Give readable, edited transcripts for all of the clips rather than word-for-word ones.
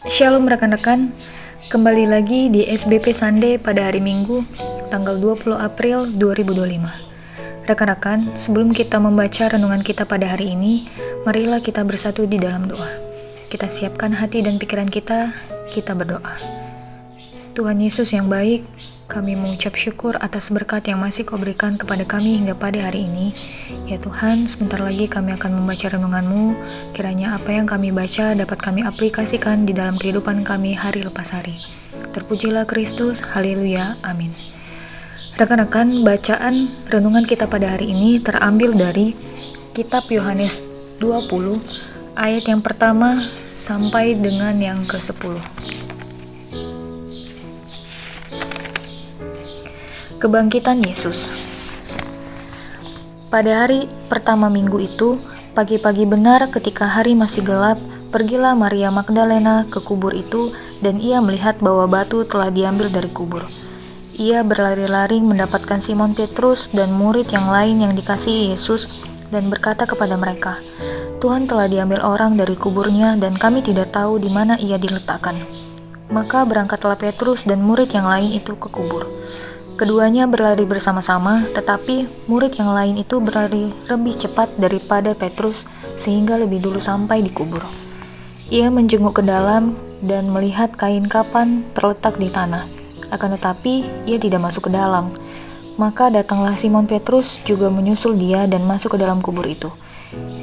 Shalom rekan-rekan, kembali lagi di SBP Sunday pada hari Minggu, tanggal 20 April 2025. Rekan-rekan, sebelum kita membaca renungan kita pada hari ini, marilah kita bersatu di dalam doa. Kita siapkan hati dan pikiran kita berdoa. Tuhan Yesus yang baik, kami mengucap syukur atas berkat yang masih Kau berikan kepada kami hingga pada hari ini. Ya Tuhan, sebentar lagi kami akan membaca renungan-Mu. Kiranya apa yang kami baca dapat kami aplikasikan di dalam kehidupan kami hari lepas hari. Terpujilah Kristus, haleluya, amin. Rekan-rekan, bacaan renungan kita pada hari ini terambil dari kitab Yohanes 20, ayat yang pertama sampai dengan yang ke-10. Kebangkitan Yesus. Pada hari pertama minggu itu, pagi-pagi benar ketika hari masih gelap, pergilah Maria Magdalena ke kubur itu dan ia melihat bahwa batu telah diambil dari kubur. Ia berlari-lari mendapatkan Simon Petrus dan murid yang lain yang dikasihi Yesus dan berkata kepada mereka, "Tuhan telah diambil orang dari kuburnya dan kami tidak tahu di mana ia diletakkan." Maka berangkatlah Petrus dan murid yang lain itu ke kubur. Keduanya berlari bersama-sama, tetapi murid yang lain itu berlari lebih cepat daripada Petrus sehingga lebih dulu sampai di kubur. Ia menjenguk ke dalam dan melihat kain kafan terletak di tanah. Akan tetapi ia tidak masuk ke dalam. Maka datanglah Simon Petrus juga menyusul dia dan masuk ke dalam kubur itu.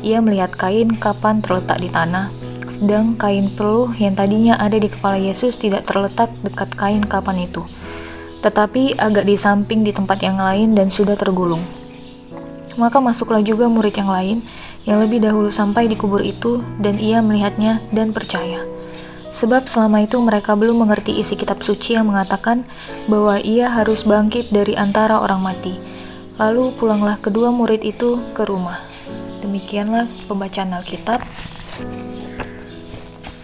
Ia melihat kain kafan terletak di tanah, sedang kain peluh yang tadinya ada di kepala Yesus tidak terletak dekat kain kafan itu, tetapi agak di samping di tempat yang lain dan sudah tergulung. Maka masuklah juga murid yang lain yang lebih dahulu sampai di kubur itu, dan ia melihatnya dan percaya. Sebab selama itu mereka belum mengerti isi kitab suci yang mengatakan bahwa ia harus bangkit dari antara orang mati. Lalu pulanglah kedua murid itu ke rumah. Demikianlah pembacaan Alkitab.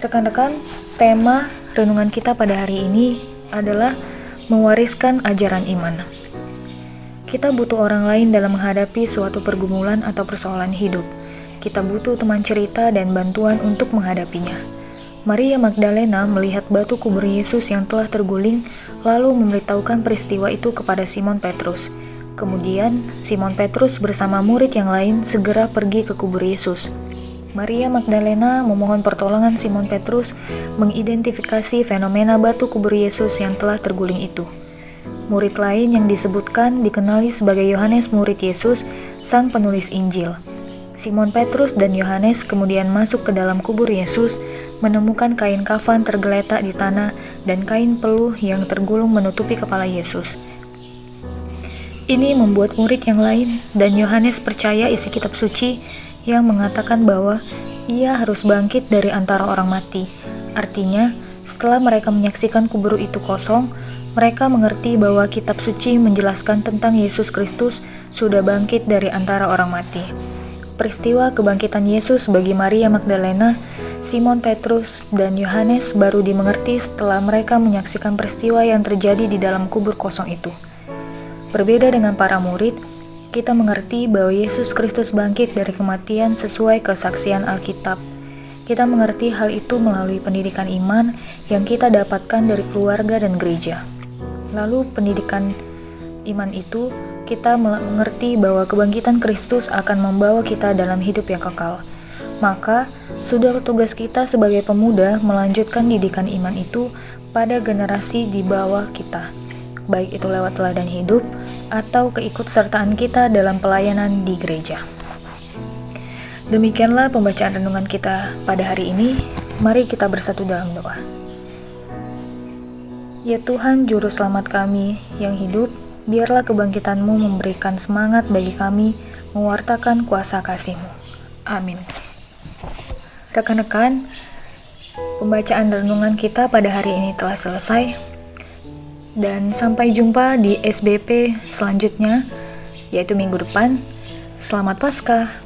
Rekan-rekan, tema renungan kita pada hari ini adalah mewariskan ajaran iman. Kita butuh orang lain dalam menghadapi suatu pergumulan atau persoalan hidup. Kita butuh teman cerita dan bantuan untuk menghadapinya. Maria Magdalena melihat batu kubur Yesus yang telah terguling, lalu memberitahukan peristiwa itu kepada Simon Petrus. Kemudian, Simon Petrus bersama murid yang lain segera pergi ke kubur Yesus. Maria Magdalena memohon pertolongan Simon Petrus mengidentifikasi fenomena batu kubur Yesus yang telah terguling itu. Murid lain yang disebutkan dikenali sebagai Yohanes murid Yesus, sang penulis Injil. Simon Petrus dan Yohanes kemudian masuk ke dalam kubur Yesus, menemukan kain kafan tergeletak di tanah dan kain peluh yang tergulung menutupi kepala Yesus. Ini membuat murid yang lain dan Yohanes percaya isi kitab suci yang mengatakan bahwa ia harus bangkit dari antara orang mati. Artinya, setelah mereka menyaksikan kubur itu kosong, mereka mengerti bahwa kitab suci menjelaskan tentang Yesus Kristus sudah bangkit dari antara orang mati. Peristiwa kebangkitan Yesus bagi Maria Magdalena, Simon Petrus, dan Yohanes baru dimengerti setelah mereka menyaksikan peristiwa yang terjadi di dalam kubur kosong itu. Berbeda dengan para murid, kita mengerti bahwa Yesus Kristus bangkit dari kematian sesuai kesaksian Alkitab. Kita mengerti hal itu melalui pendidikan iman yang kita dapatkan dari keluarga dan gereja. Lalu pendidikan iman itu, kita mengerti bahwa kebangkitan Kristus akan membawa kita dalam hidup yang kekal. Maka, sudah tugas kita sebagai pemuda melanjutkan didikan iman itu pada generasi di bawah kita, baik itu lewat teladan hidup atau keikutsertaan kita dalam pelayanan di gereja. Demikianlah pembacaan renungan kita pada hari ini. Mari kita bersatu dalam doa. Ya Tuhan, Juru Selamat kami yang hidup, biarlah kebangkitan-Mu memberikan semangat bagi kami mewartakan kuasa kasih-Mu. Amin. Rekan-rekan, pembacaan renungan kita pada hari ini telah selesai. Dan sampai jumpa di SBP selanjutnya, yaitu minggu depan. Selamat Paskah!